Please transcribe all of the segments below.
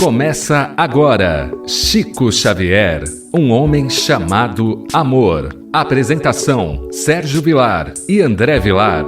Começa agora, Chico Xavier, um homem chamado amor. Apresentação, Sérgio Vilar e André Vilar.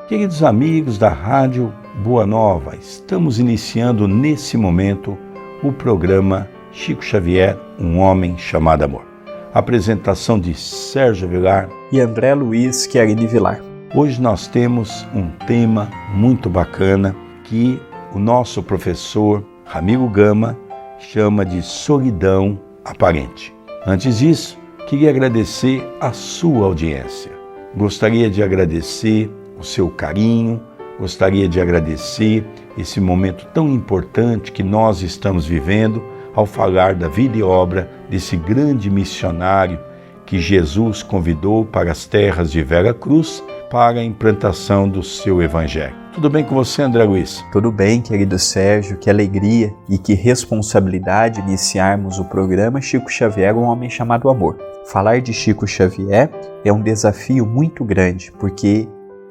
Queridos amigos da Rádio Boa Nova, estamos iniciando nesse momento o programa Chico Xavier, um homem chamado amor. Apresentação de Sérgio Vilar e André Luiz Querini Vilar. Hoje nós temos um tema muito bacana que o nosso professor Ramiro Gama chama de solidão aparente. Antes disso, queria agradecer a sua audiência. Gostaria de agradecer o seu carinho, gostaria de agradecer esse momento tão importante que nós estamos vivendo ao falar da vida e obra desse grande missionário que Jesus convidou para as terras de Vera Cruz para a implantação do seu evangelho. Tudo bem com você, André Luiz? Tudo bem, querido Sérgio. Que alegria e que responsabilidade iniciarmos o programa Chico Xavier, um homem chamado amor. Falar de Chico Xavier é um desafio muito grande, porque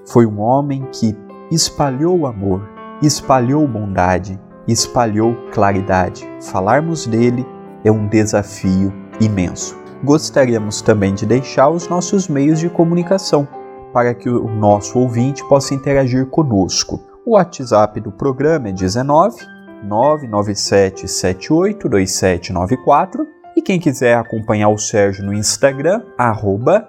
foi um homem que espalhou amor, espalhou bondade, espalhou claridade. Falarmos dele é um desafio imenso. Gostaríamos também de deixar os nossos meios de comunicação para que o nosso ouvinte possa interagir conosco. O WhatsApp do programa é 19 997 78 2794 e quem quiser acompanhar o Sérgio no Instagram,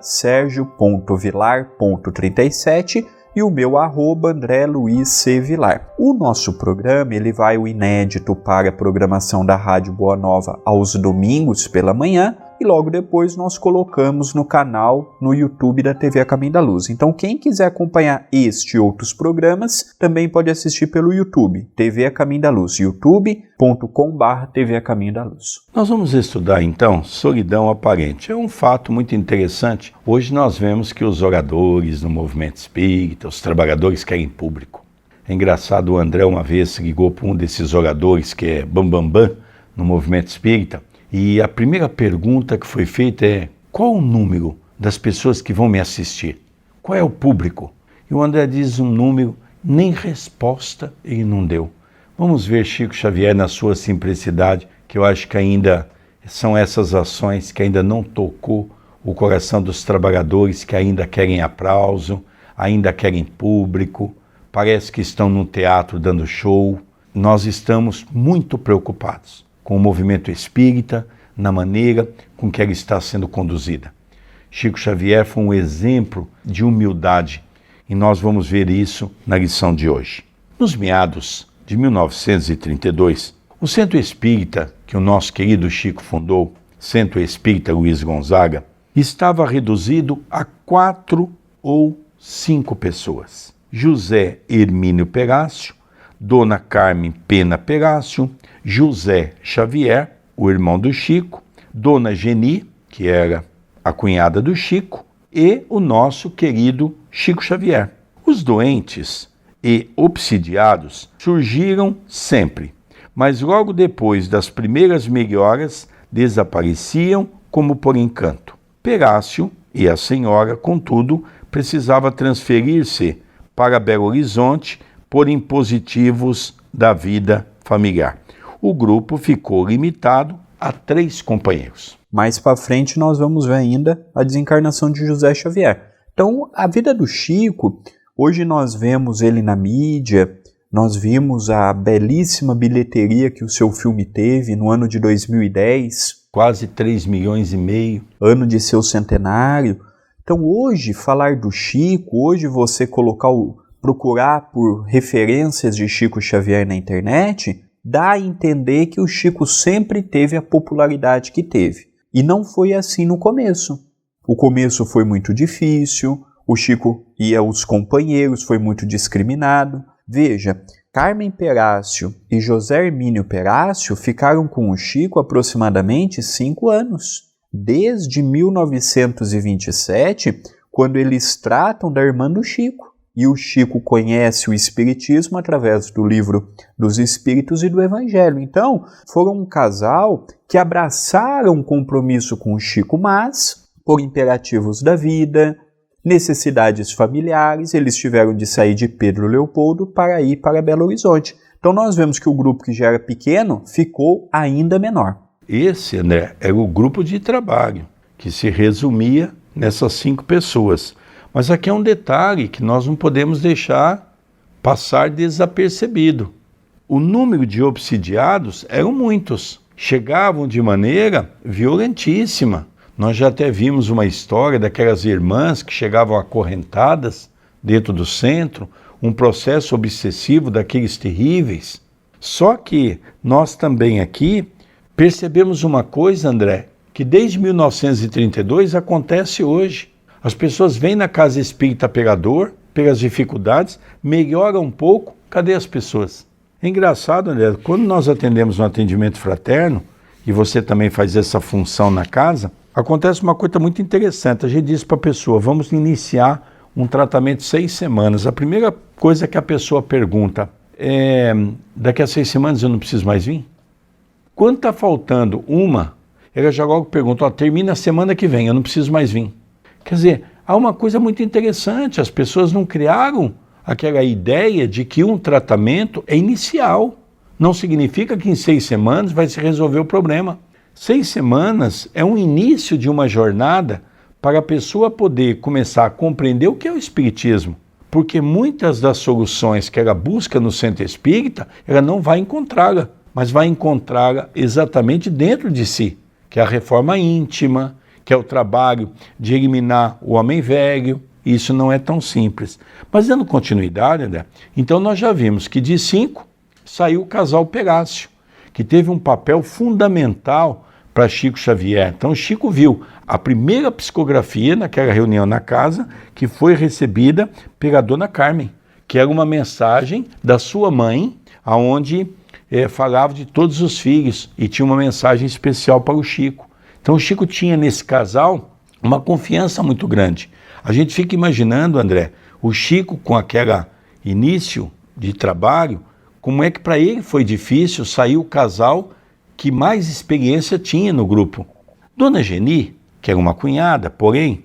@sergio.vilar.37 e o meu @André Luiz C. Vilar. O nosso programa ele vai o inédito para a programação da Rádio Boa Nova aos domingos pela manhã e logo depois nós colocamos no canal no YouTube da TV A Caminho da Luz. Então quem quiser acompanhar este e outros programas também pode assistir pelo YouTube, TV A Caminho da Luz, youtube.com/TV A Caminho da Luz. Nós vamos estudar então solidão aparente. É um fato muito interessante. Hoje nós vemos que os oradores do movimento espírita, os trabalhadores querem público. É engraçado, o André uma vez ligou para um desses oradores que é bambambam no movimento espírita. E a primeira pergunta que foi feita é: qual o número das pessoas que vão me assistir? Qual é o público? E o André diz um número, nem resposta ele não deu. Vamos ver Chico Xavier na sua simplicidade, que eu acho que ainda são essas ações que ainda não tocou o coração dos trabalhadores, que ainda querem aplauso, ainda querem público, parece que estão no teatro dando show. Nós estamos muito preocupados com o movimento espírita, na maneira com que ela está sendo conduzida. Chico Xavier foi um exemplo de humildade e nós vamos ver isso na lição de hoje. Nos meados de 1932, o Centro Espírita que o nosso querido Chico fundou, Centro Espírita Luiz Gonzaga, estava reduzido a 4 ou 5 pessoas. José Hermínio Perácio, Dona Carmen Pena Perácio, José Xavier, o irmão do Chico, Dona Geni, que era a cunhada do Chico, e o nosso querido Chico Xavier. Os doentes e obsidiados surgiram sempre, mas logo depois das primeiras melhoras desapareciam como por encanto. Perácio e a senhora, contudo, precisava transferir-se para Belo Horizonte por impositivos da vida familiar. O grupo ficou limitado a 3 companheiros. Mais para frente nós vamos ver ainda a desencarnação de José Xavier. Então, a vida do Chico, hoje nós vemos ele na mídia, nós vimos a belíssima bilheteria que o seu filme teve no ano de 2010. Quase 3,5 milhões. Ano de seu centenário. Então, hoje, falar do Chico, hoje você procurar por referências de Chico Xavier na internet, dá a entender que o Chico sempre teve a popularidade que teve. E não foi assim no começo. O começo foi muito difícil, o Chico e os companheiros foi muito discriminado. Veja, Carmen Perácio e José Hermínio Perácio ficaram com o Chico aproximadamente 5 anos. Desde 1927, quando eles tratam da irmã do Chico. E o Chico conhece o Espiritismo através do Livro dos Espíritos e do Evangelho. Então, foram um casal que abraçaram um compromisso com o Chico, mas, por imperativos da vida, necessidades familiares, eles tiveram de sair de Pedro Leopoldo para ir para Belo Horizonte. Então nós vemos que o grupo que já era pequeno ficou ainda menor. Esse, André, era o grupo de trabalho, que se resumia nessas 5 pessoas. Mas aqui é um detalhe que nós não podemos deixar passar desapercebido. O número de obsidiados eram muitos, chegavam de maneira violentíssima. Nós já até vimos uma história daquelas irmãs que chegavam acorrentadas dentro do centro, um processo obsessivo daqueles terríveis. Só que nós também aqui percebemos uma coisa, André, que desde 1932 acontece hoje. As pessoas vêm na casa espírita pegador, pelas dificuldades, melhora um pouco, cadê as pessoas? É engraçado, André, quando nós atendemos um atendimento fraterno, e você também faz essa função na casa, acontece uma coisa muito interessante. A gente diz para a pessoa, vamos iniciar um tratamento de 6 semanas. A primeira coisa que a pessoa pergunta é, daqui a 6 semanas eu não preciso mais vir? Quando está faltando ela já logo pergunta, termina a semana que vem, eu não preciso mais vir. Quer dizer, há uma coisa muito interessante, as pessoas não criaram aquela ideia de que um tratamento é inicial. Não significa que em 6 semanas vai se resolver o problema. 6 semanas é um início de uma jornada para a pessoa poder começar a compreender o que é o espiritismo. Porque muitas das soluções que ela busca no centro espírita, ela não vai encontrá-la, mas vai encontrá-la exatamente dentro de si, que é a reforma íntima, que é o trabalho de eliminar o homem velho. Isso não é tão simples. Mas dando continuidade, André, então nós já vimos que de 5 saiu o casal Perácio, que teve um papel fundamental para Chico Xavier. Então Chico viu a primeira psicografia naquela reunião na casa, que foi recebida pela dona Carmen, que era uma mensagem da sua mãe, onde falava de todos os filhos e tinha uma mensagem especial para o Chico. Então o Chico tinha nesse casal uma confiança muito grande. A gente fica imaginando, André, o Chico com aquele início de trabalho, como é que para ele foi difícil sair o casal que mais experiência tinha no grupo. Dona Geni, que era uma cunhada, porém,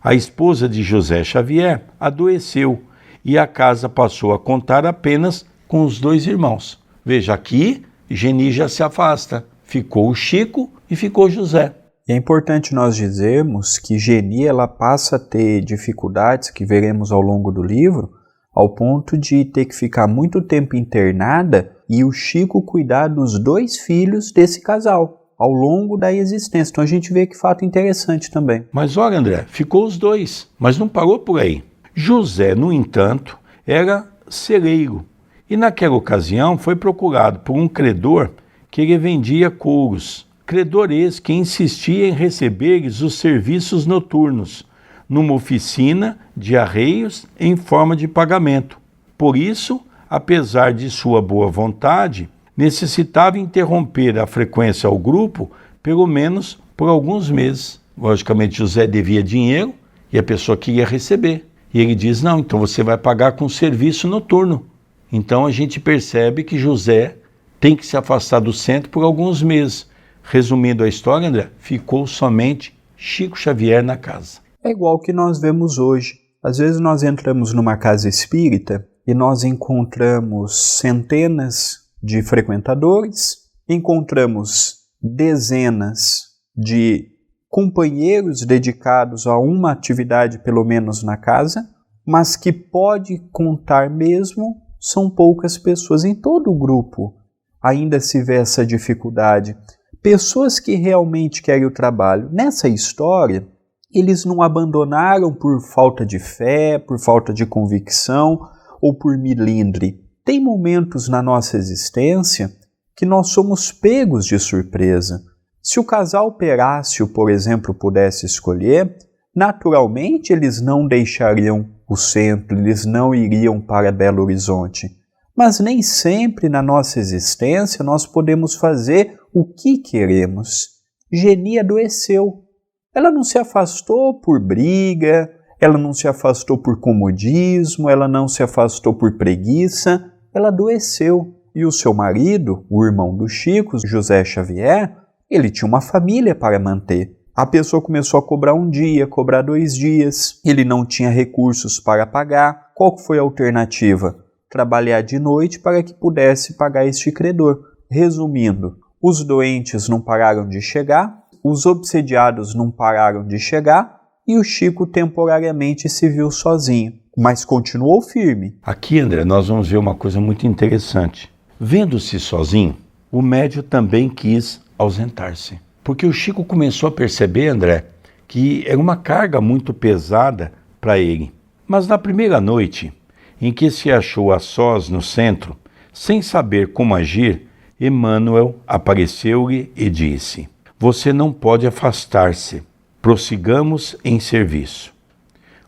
a esposa de José Xavier, adoeceu e a casa passou a contar apenas com os 2 irmãos. Veja, aqui, Geni já se afasta. Ficou o Chico e ficou José. E é importante nós dizermos que Geni ela passa a ter dificuldades que veremos ao longo do livro, ao ponto de ter que ficar muito tempo internada e o Chico cuidar dos 2 filhos desse casal ao longo da existência. Então a gente vê que fato interessante também. Mas olha, André, ficou os 2, mas não parou por aí. José, no entanto, era celeiro e naquela ocasião foi procurado por um credor que ele vendia couros. Credor esse que insistia em receber-lhes os serviços noturnos, numa oficina de arreios em forma de pagamento. Por isso, apesar de sua boa vontade, necessitava interromper a frequência ao grupo, pelo menos por alguns meses. Logicamente, José devia dinheiro e a pessoa queria receber. E ele diz, não, então você vai pagar com serviço noturno. Então a gente percebe que José tem que se afastar do centro por alguns meses. Resumindo a história, André, ficou somente Chico Xavier na casa. É igual que nós vemos hoje. Às vezes nós entramos numa casa espírita e nós encontramos centenas de frequentadores, encontramos dezenas de companheiros dedicados a uma atividade, pelo menos na casa, mas que pode contar mesmo são poucas pessoas. Em todo o grupo ainda se vê essa dificuldade. Pessoas que realmente querem o trabalho. Nessa história, eles não abandonaram por falta de fé, por falta de convicção ou por milindre. Tem momentos na nossa existência que nós somos pegos de surpresa. Se o casal Perácio, por exemplo, pudesse escolher, naturalmente eles não deixariam o centro, eles não iriam para Belo Horizonte. Mas nem sempre na nossa existência nós podemos fazer o que queremos. Geni adoeceu. Ela não se afastou por briga, ela não se afastou por comodismo, ela não se afastou por preguiça, ela adoeceu. E o seu marido, o irmão do Chico, José Xavier, ele tinha uma família para manter. A pessoa começou a cobrar um dia, cobrar 2 dias, ele não tinha recursos para pagar. Qual foi a alternativa? Trabalhar de noite para que pudesse pagar este credor. Resumindo, os doentes não pararam de chegar, os obsediados não pararam de chegar e o Chico temporariamente se viu sozinho, mas continuou firme. Aqui, André, nós vamos ver uma coisa muito interessante. Vendo-se sozinho, o médium também quis ausentar-se. Porque o Chico começou a perceber, André, que era uma carga muito pesada para ele. Mas na primeira noite, em que se achou a sós no centro, sem saber como agir, Emmanuel apareceu-lhe e disse: você não pode afastar-se, prossigamos em serviço.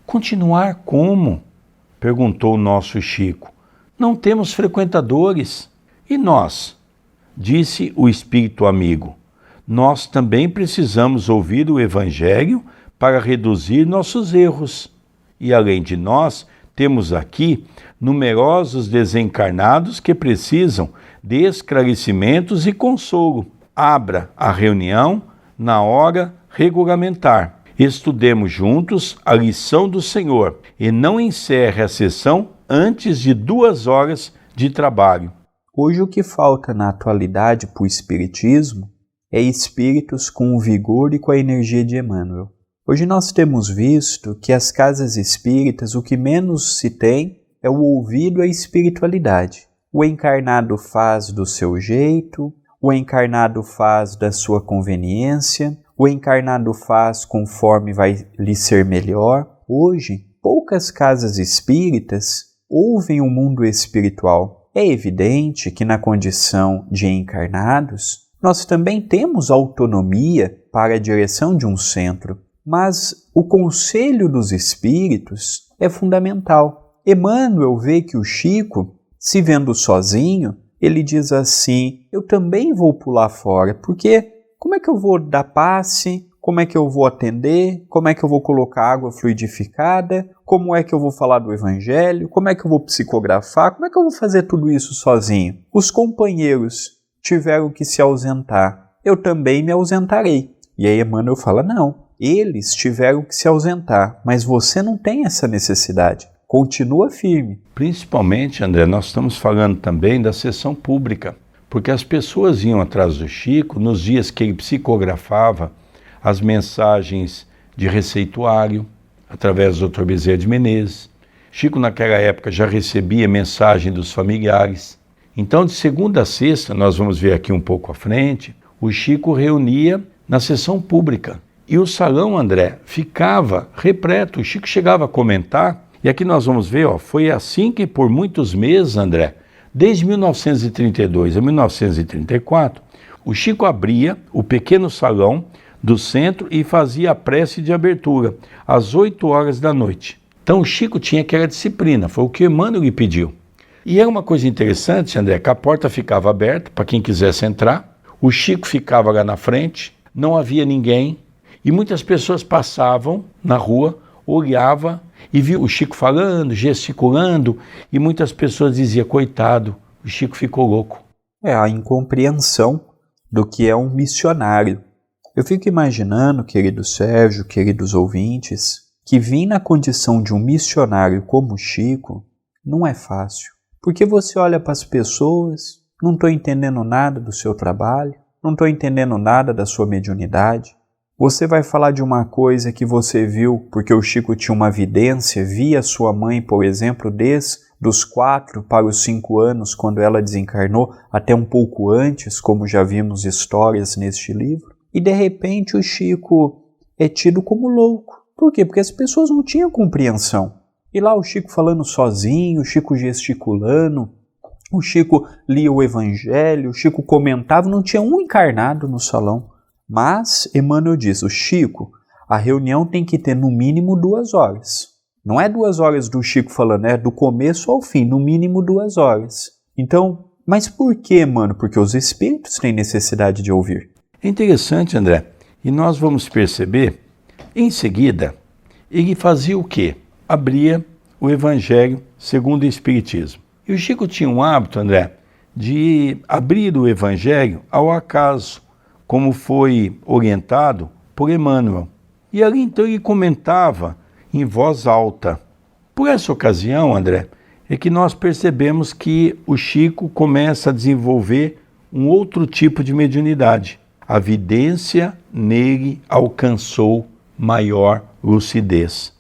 Continuar como? Perguntou o nosso Chico. Não temos frequentadores. E nós? Disse o espírito amigo. Nós também precisamos ouvir o Evangelho para reduzir nossos erros. E além de nós, temos aqui numerosos desencarnados que precisam de esclarecimentos e consolo. Abra a reunião na hora regulamentar. Estudemos juntos a lição do Senhor e não encerre a sessão antes de 2 horas de trabalho. Hoje o que falta na atualidade para o Espiritismo é espíritos com o vigor e com a energia de Emmanuel. Hoje nós temos visto que as casas espíritas o que menos se tem é o ouvido à espiritualidade. O encarnado faz do seu jeito, o encarnado faz da sua conveniência, o encarnado faz conforme vai lhe ser melhor. Hoje, poucas casas espíritas ouvem o mundo espiritual. É evidente que na condição de encarnados, nós também temos autonomia para a direção de um centro, mas o conselho dos espíritos é fundamental. Emmanuel vê que o Chico, se vendo sozinho, ele diz assim: eu também vou pular fora, porque como é que eu vou dar passe? Como é que eu vou atender? Como é que eu vou colocar água fluidificada? Como é que eu vou falar do Evangelho? Como é que eu vou psicografar? Como é que eu vou fazer tudo isso sozinho? Os companheiros tiveram que se ausentar. Eu também me ausentarei. E aí Emmanuel fala: não, eles tiveram que se ausentar, mas você não tem essa necessidade. Continua firme. Principalmente, André, nós estamos falando também da sessão pública, porque as pessoas iam atrás do Chico nos dias que ele psicografava as mensagens de receituário, através do Dr. Bezerra de Menezes. Chico, naquela época, já recebia mensagem dos familiares. Então, de segunda a sexta, nós vamos ver aqui um pouco à frente, o Chico reunia na sessão pública. E o salão, André, ficava repleto. O Chico chegava a comentar, e aqui nós vamos ver, foi assim que por muitos meses, André, desde 1932 a 1934, o Chico abria o pequeno salão do centro e fazia a prece de abertura, às 8 horas da noite. Então o Chico tinha aquela disciplina, foi o que Emmanuel lhe pediu. E era uma coisa interessante, André, que a porta ficava aberta para quem quisesse entrar, o Chico ficava lá na frente, não havia ninguém, e muitas pessoas passavam na rua, olhavam e viam o Chico falando, gesticulando, e muitas pessoas diziam: coitado, o Chico ficou louco. É a incompreensão do que é um missionário. Eu fico imaginando, querido Sérgio, queridos ouvintes, que vir na condição de um missionário como o Chico não é fácil. Porque você olha para as pessoas, não estou entendendo nada do seu trabalho, não estou entendendo nada da sua mediunidade. Você vai falar de uma coisa que você viu, porque o Chico tinha uma vidência, via sua mãe, por exemplo, desde os 4 para os 5 anos, quando ela desencarnou, até um pouco antes, como já vimos histórias neste livro. E de repente o Chico é tido como louco. Por quê? Porque as pessoas não tinham compreensão. E lá o Chico falando sozinho, o Chico gesticulando, o Chico lia o Evangelho, o Chico comentava, não tinha um encarnado no salão. Mas Emmanuel diz: o Chico, a reunião tem que ter no mínimo 2 horas. Não é 2 horas do Chico falando, é do começo ao fim, no mínimo 2 horas. Então, mas por que, mano? Porque os espíritos têm necessidade de ouvir. É interessante, André, e nós vamos perceber, em seguida, ele fazia o quê? Abria o Evangelho segundo o Espiritismo. E o Chico tinha um hábito, André, de abrir o Evangelho ao acaso, como foi orientado por Emmanuel. E ali então ele comentava em voz alta. Por essa ocasião, André, é que nós percebemos que o Chico começa a desenvolver um outro tipo de mediunidade. A vidência nele alcançou maior lucidez.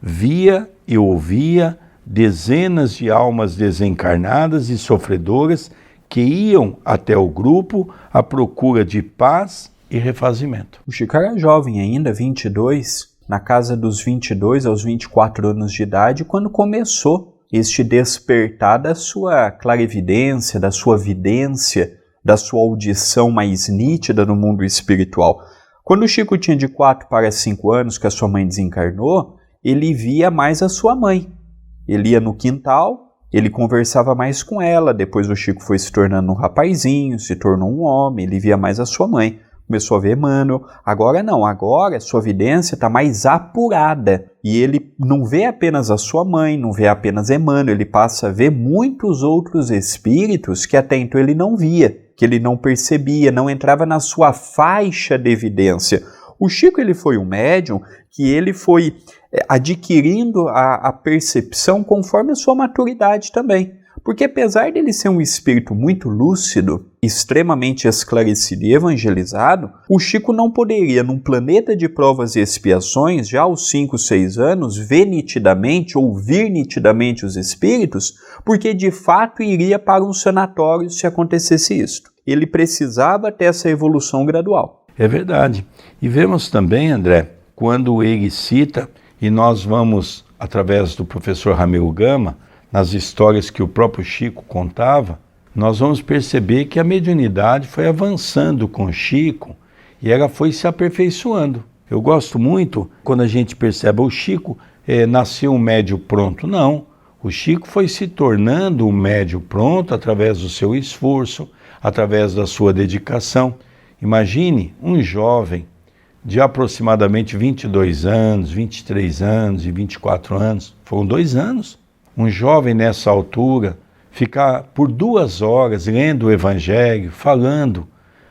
Via e ouvia dezenas de almas desencarnadas e sofredoras que iam até o grupo à procura de paz e refazimento. O Chico era jovem ainda, 22, na casa dos 22 aos 24 anos de idade, quando começou este despertar da sua clarividência, da sua vidência, da sua audição mais nítida no mundo espiritual. Quando o Chico tinha de 4 para 5 anos, que a sua mãe desencarnou, ele via mais a sua mãe. Ele ia no quintal, ele conversava mais com ela, depois o Chico foi se tornando um rapazinho, se tornou um homem, ele via mais a sua mãe. Começou a ver Emmanuel. Agora não, agora a sua vidência está mais apurada. E ele não vê apenas a sua mãe, não vê apenas Emmanuel, ele passa a ver muitos outros espíritos que até então ele não via, que ele não percebia, não entrava na sua faixa de evidência. O Chico ele foi um médium que ele foi adquirindo a percepção conforme a sua maturidade também. Porque apesar dele ser um espírito muito lúcido, extremamente esclarecido e evangelizado, o Chico não poderia, num planeta de provas e expiações, já aos 5, 6 anos, ver nitidamente, ouvir nitidamente os espíritos, porque de fato iria para um sanatório se acontecesse isto. Ele precisava ter essa evolução gradual. É verdade. E vemos também, André, quando ele cita, e nós vamos, através do professor Ramiro Gama, nas histórias que o próprio Chico contava, nós vamos perceber que a mediunidade foi avançando com o Chico e ela foi se aperfeiçoando. Eu gosto muito quando a gente percebe o Chico nasceu um médio pronto. Não, o Chico foi se tornando um médio pronto através do seu esforço, através da sua dedicação. Imagine um jovem de aproximadamente 22 anos, 23 anos e 24 anos, foram 2 anos. Um jovem nessa altura, ficar por 2 horas lendo o Evangelho, falando.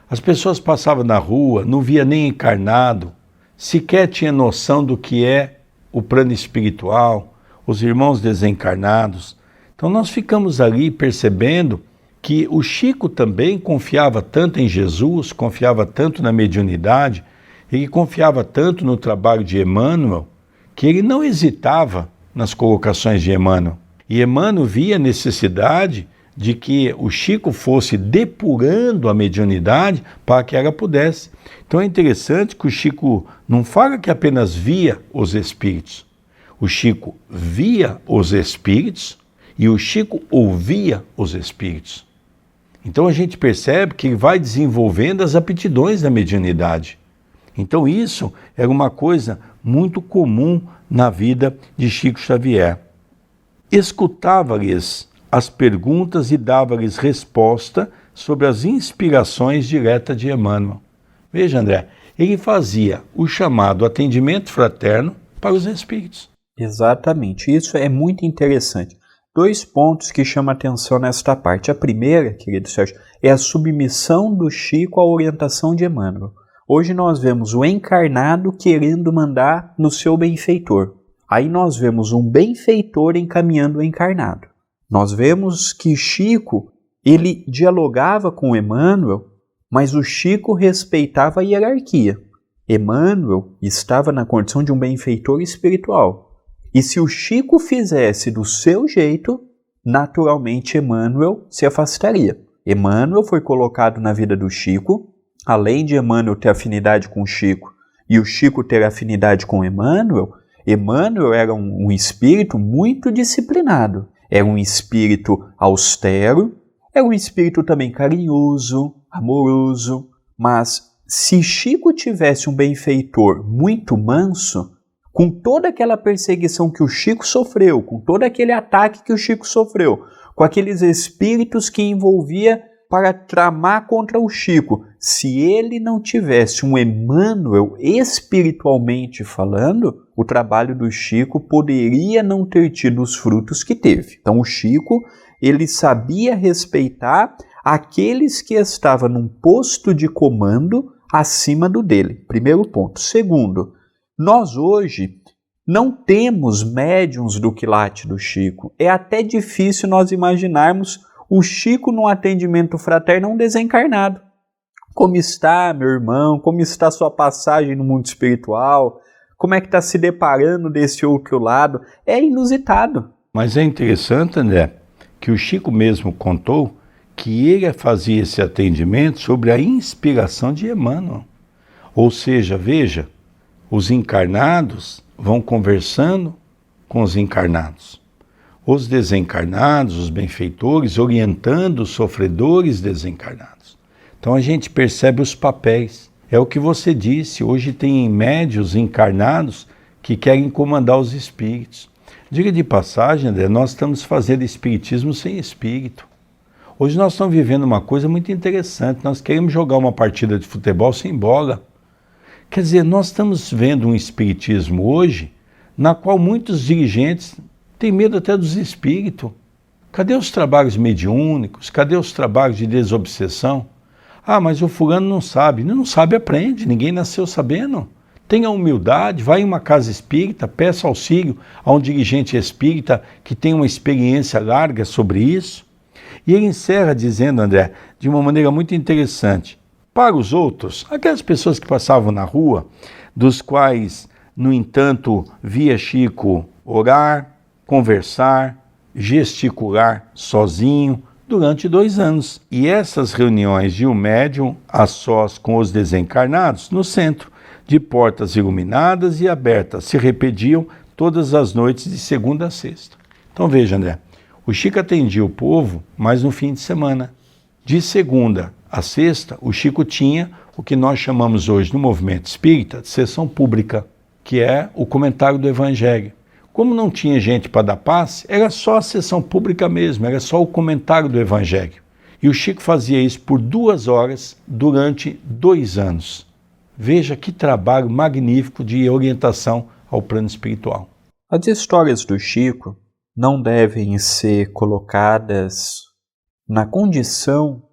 As pessoas passavam na rua, não via nem encarnado, sequer tinha noção do que é o plano espiritual, os irmãos desencarnados. Então nós ficamos ali percebendo que o Chico também confiava tanto em Jesus, confiava tanto na mediunidade, ele confiava tanto no trabalho de Emmanuel, que ele não hesitava nas colocações de Emmanuel. E Emmanuel via a necessidade de que o Chico fosse depurando a mediunidade para que ela pudesse. Então é interessante que o Chico não fala que apenas via os espíritos. O Chico via os espíritos e o Chico ouvia os espíritos. Então a gente percebe que ele vai desenvolvendo as aptidões da mediunidade. Então isso era uma coisa muito comum na vida de Chico Xavier. Escutava-lhes as perguntas e dava-lhes resposta sobre as inspirações diretas de Emmanuel. Veja, André, ele fazia o chamado atendimento fraterno para os espíritos. Exatamente, isso é muito interessante. 2 pontos que chamam a atenção nesta parte. A primeira, querido Sérgio, é a submissão do Chico à orientação de Emmanuel. Hoje nós vemos o encarnado querendo mandar no seu benfeitor. Aí nós vemos um benfeitor encaminhando o encarnado. Nós vemos que Chico, ele dialogava com Emmanuel, mas o Chico respeitava a hierarquia. Emmanuel estava na condição de um benfeitor espiritual. E se o Chico fizesse do seu jeito, naturalmente Emmanuel se afastaria. Emmanuel foi colocado na vida do Chico. Além de Emmanuel ter afinidade com o Chico e o Chico ter afinidade com Emmanuel, Emmanuel era um espírito muito disciplinado. Era um espírito austero, era um espírito também carinhoso, amoroso. Mas se Chico tivesse um benfeitor muito manso, com toda aquela perseguição que o Chico sofreu, com todo aquele ataque que o Chico sofreu, com aqueles espíritos que envolvia para tramar contra o Chico, se ele não tivesse um Emmanuel espiritualmente falando, o trabalho do Chico poderia não ter tido os frutos que teve. Então o Chico, ele sabia respeitar aqueles que estavam num posto de comando, acima do dele. Primeiro ponto. Segundo, nós hoje não temos médiuns do quilate do Chico. É até difícil nós imaginarmos o Chico num atendimento fraterno um desencarnado. Como está, meu irmão? Como está sua passagem no mundo espiritual? Como é que está se deparando desse outro lado? É inusitado. Mas é interessante, André, que o Chico mesmo contou que ele fazia esse atendimento sobre a inspiração de Emmanuel. Ou seja, veja, os encarnados vão conversando com os encarnados. Os desencarnados, os benfeitores, orientando os sofredores desencarnados. Então a gente percebe os papéis. É o que você disse, hoje tem médios encarnados que querem comandar os espíritos. Diga de passagem, André, nós estamos fazendo espiritismo sem espírito. Hoje nós estamos vivendo uma coisa muito interessante, nós queremos jogar uma partida de futebol sem bola. Quer dizer, nós estamos vendo um espiritismo hoje, na qual muitos dirigentes têm medo até dos espíritos. Cadê os trabalhos mediúnicos? Cadê os trabalhos de desobsessão? Ah, mas o fulano não sabe. Não sabe, aprende, ninguém nasceu sabendo. Tenha humildade, vá em uma casa espírita, peça auxílio a um dirigente espírita que tem uma experiência larga sobre isso. E ele encerra dizendo, André, de uma maneira muito interessante, para os outros, aquelas pessoas que passavam na rua, dos quais, no entanto, via Chico orar, conversar, gesticular sozinho durante 2 anos. E essas reuniões de um médium a sós com os desencarnados, no centro, de portas iluminadas e abertas, se repetiam todas as noites de segunda a sexta. Então veja, André, o Chico atendia o povo, mas no fim de semana. De segunda a sexta, o Chico tinha o que nós chamamos hoje no movimento espírita de sessão pública, que é o comentário do Evangelho. Como não tinha gente para dar passe, era só a sessão pública mesmo, era só o comentário do Evangelho. E o Chico fazia isso por 2 horas durante 2 anos. Veja que trabalho magnífico de orientação ao plano espiritual. As histórias do Chico não devem ser colocadas na condição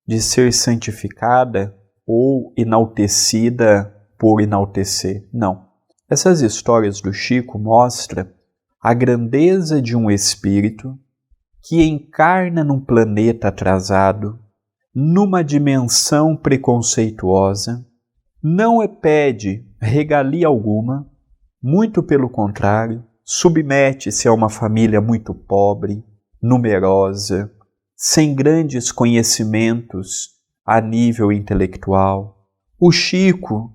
de ser santificada ou enaltecida por enaltecer. Não. Essas histórias do Chico mostram a grandeza de um espírito que encarna num planeta atrasado, numa dimensão preconceituosa, não pede regalia alguma, muito pelo contrário, submete-se a uma família muito pobre, numerosa, sem grandes conhecimentos a nível intelectual. O Chico,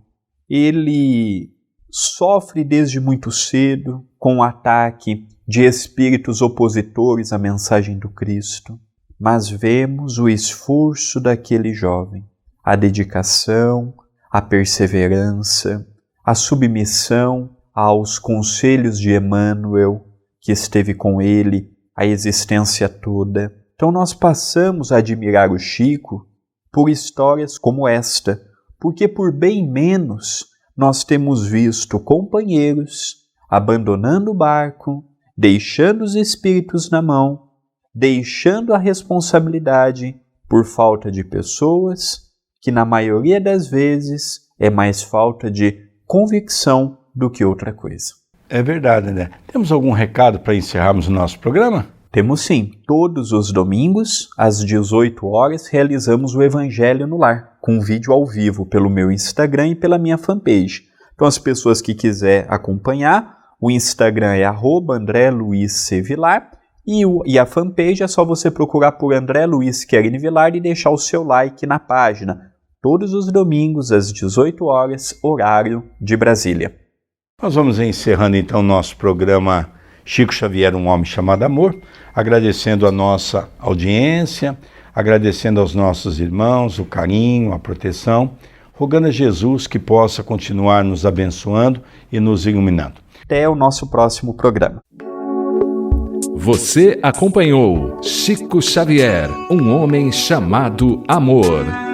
ele sofre desde muito cedo com o ataque de espíritos opositores à mensagem do Cristo, mas vemos o esforço daquele jovem, a dedicação, a perseverança, a submissão aos conselhos de Emmanuel, que esteve com ele a existência toda. Então nós passamos a admirar o Chico por histórias como esta, porque por bem menos nós temos visto companheiros abandonando o barco, deixando os espíritos na mão, deixando a responsabilidade por falta de pessoas, que na maioria das vezes é mais falta de convicção do que outra coisa. É verdade, né? Temos algum recado para encerrarmos o nosso programa? Temos sim. Todos os domingos, às 18 horas, realizamos o Evangelho no Lar, com vídeo ao vivo pelo meu Instagram e pela minha fanpage. Então, as pessoas que quiserem acompanhar, o Instagram é @AndréLuizCVilar e a fanpage é só você procurar por André Luiz Querini Vilar e deixar o seu like na página. Todos os domingos, às 18 horas, horário de Brasília. Nós vamos encerrando então o nosso programa Chico Xavier, um homem chamado amor, agradecendo a nossa audiência, agradecendo aos nossos irmãos o carinho, a proteção, rogando a Jesus que possa continuar nos abençoando e nos iluminando. Até o nosso próximo programa. Você acompanhou Chico Xavier, um homem chamado amor.